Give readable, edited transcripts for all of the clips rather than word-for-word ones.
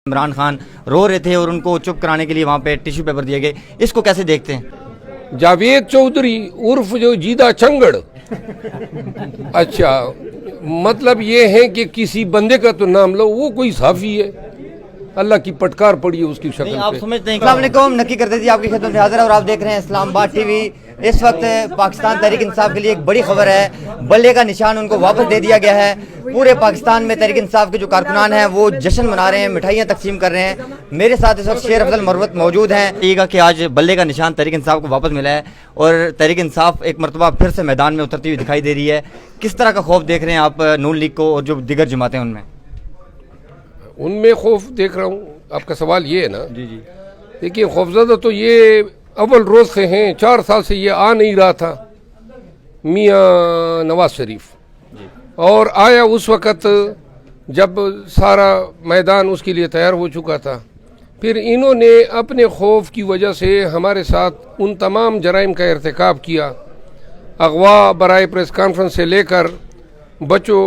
عمران خان رو رہے تھے اور ان کو چپ کرانے کے لیے وہاں پہ ٹیشو پیپر دیے گئے، اس کو کیسے دیکھتے ہیں؟ جاوید چودھری عرف جو جیدہ چنگڑ، اچھا مطلب یہ ہے کہ کسی بندے کا تو نام لو، وہ کوئی صحافی ہے، اللہ کی پٹکار پڑی ہے اس کی شکل آپ پہ۔ سمجھتے ہیں؟ السلام علیکم، نکی کرتے تھے آپ کی خدمت میں حاضر ہے اور آپ دیکھ رہے ہیں اسلام آباد ٹی وی۔ اس وقت پاکستان تحریک انصاف کے لیے ایک بڑی خبر ہے، بلے کا نشان ان کو واپس دے دیا گیا ہے۔ پورے پاکستان میں تحریک انصاف کے جو کارکنان ہیں وہ جشن منا رہے ہیں، مٹھائیاں تقسیم کر رہے ہیں۔ میرے ساتھ اس وقت شیر افضل مروت موجود ہیں۔ یہ گا کہ آج بلے کا نشان تحریک انصاف کو واپس ملا ہے اور تحریک انصاف ایک مرتبہ پھر سے میدان میں اترتی ہوئی دکھائی دے رہی ہے۔ کس طرح کا خوف دیکھ رہے ہیں آپ نون لیگ کو اور جو دیگر جماعتیں ان میں؟ ان میں خوف دیکھ رہا ہوں۔ آپ کا سوال یہ ہے نا؟ جی جی، دیکھیے خوفزدہ تو یہ اول روز سے ہیں، 4 سال سے یہ آ نہیں رہا تھا میاں نواز شریف، اور آیا اس وقت جب سارا میدان اس کے لیے تیار ہو چکا تھا۔ پھر انہوں نے اپنے خوف کی وجہ سے ہمارے ساتھ ان تمام جرائم کا ارتکاب کیا، اغوا برائے پریس کانفرنس سے لے کر بچوں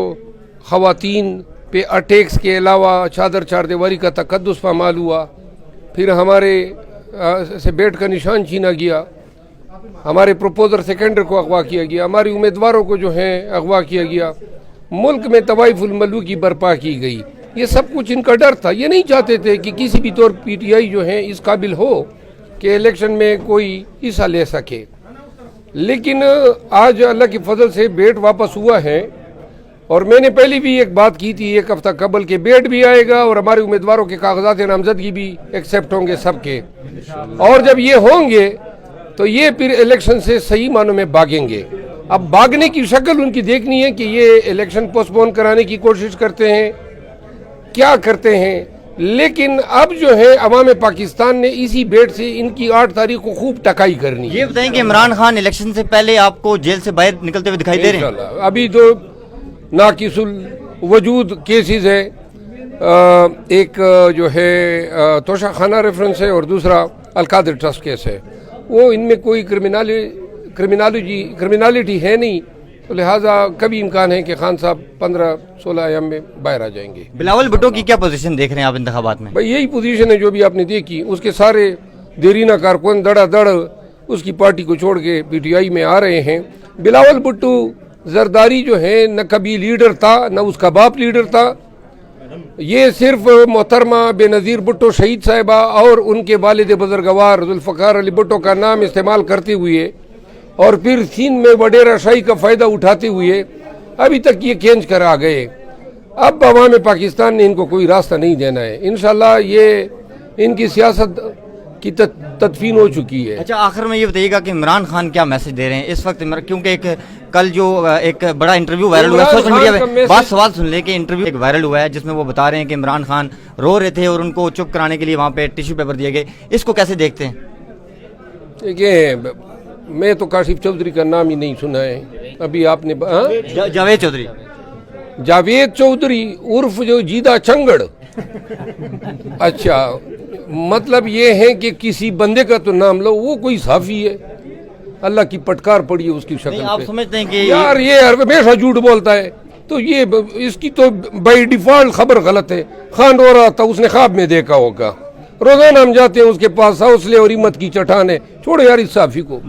خواتین پہ اٹیکس کے علاوہ چادر چار دیواری کا تقدس پامال ہوا، پھر ہمارے سے بیٹ کا نشان چھینا گیا، ہمارے پروپوزر سیکنڈر کو اغوا کیا گیا، ہماری امیدواروں کو جو ہیں اغوا کیا گیا، ملک میں طوائف الملوک کی برپا کی گئی۔ یہ سب کچھ ان کا ڈر تھا، یہ نہیں چاہتے تھے کہ کسی بھی طور پی ٹی آئی جو ہے اس قابل ہو کہ الیکشن میں کوئی حصہ لے سکے۔ لیکن آج اللہ کے فضل سے بیٹ واپس ہوا ہے، اور میں نے پہلی بھی ایک بات کی تھی 1 ہفتہ قبل کہ بیٹ بھی آئے گا اور ہمارے امیدواروں کے کاغذات نامزدگی بھی ایکسیپٹ ہوں گے سب کے، اور جب یہ ہوں گے تو یہ پھر الیکشن سے صحیح معنوں میں بھاگیں گے۔ اب بھاگنے کی شکل ان کی دیکھنی ہے کہ یہ الیکشن پوسٹ پون کرانے کی کوشش کرتے ہیں، کیا کرتے ہیں۔ لیکن اب جو ہے عوام پاکستان نے اسی بیٹ سے ان کی 8 تاریخ کو خوب ٹکائی کرنی ہے۔ یہ بتائیں کہ عمران خان الیکشن سے پہلے آپ کو جیل سے باہر نکلتے ہوئے دکھائی دے رہے ہیں؟ انشاءاللہ ابھی تو ناقص الوجود کیسز ہے، ایک جو ہے توشہ خانہ ریفرنس ہے اور دوسرا القادر ٹرسٹ کیس ہے۔ وہ ان میں کوئی کرمینالٹی ہے نہیں، تو لہٰذا کبھی امکان ہے کہ خان صاحب 15-16 ایام میں باہر آ جائیں گے۔ بلاول بھٹو کی کیا پوزیشن دیکھ رہے ہیں آپ انتخابات میں؟ بھائی یہی پوزیشن ہے جو بھی آپ نے دیکھی، اس کے سارے دیرینہ کارکن دڑا دڑ اس کی پارٹی کو چھوڑ کے پی ٹی آئی میں آ رہے ہیں۔ بلاول بھٹو زرداری جو ہے نہ کبھی لیڈر تھا نہ اس کا باپ لیڈر تھا، یہ صرف محترمہ بے نظیر بھٹو شہید صاحبہ اور ان کے والد بزرگوار ذوالفقار علی بھٹو کا نام استعمال کرتے ہوئے اور پھر سندھ میں وڈیرہ شاہی کا فائدہ اٹھاتے ہوئے ابھی تک یہ کھینچ کر آ گئے۔ اب عوام پاکستان نے ان کو کوئی راستہ نہیں دینا ہے، انشاءاللہ یہ ان کی سیاست کی تدفین ہو چکی ہے۔ اچھا آخر میں یہ بتائیے گا کہ عمران خان کیا میسج دے رہے ہیں اس وقت، کیونکہ کل جو ایک بڑا انٹرویو وائرل ہوا ہے سوشل میڈیا پہ، بات سوال سن لیں کہ انٹرویو ایک وائرل ہوا ہے جس میں وہ بتا رہے ہیں کہ عمران خان رو رہے تھے اور ان کو چپ کرانے کے لیے وہاں پہ ٹیشو پیپر دیے گئے، اس کو کیسے دیکھتے ہیں؟ دیکھیے میں تو کاشف چودھری کا نام ہی نہیں سنا ہے، ابھی آپ نے جاوید چودھری، جاوید چودھری عرف جو جیدہ چنگڑ، اچھا مطلب یہ ہے کہ کسی بندے کا تو نام لو، وہ کوئی صحافی ہے، اللہ کی پٹکار پڑی ہے اس کی شکل آپ پہ۔ سمجھتے ہیں کہ یار یہ ہمیشہ جھوٹ بولتا ہے، تو یہ اس کی تو بائی ڈیفالٹ خبر غلط ہے۔ خان رو رہا تھا، اس نے خواب میں دیکھا ہوگا، روزانہ ہم جاتے ہیں اس کے پاس، حوصلے اور ہمت کی چٹان ہے، چھوڑو یار اس صحافی کو۔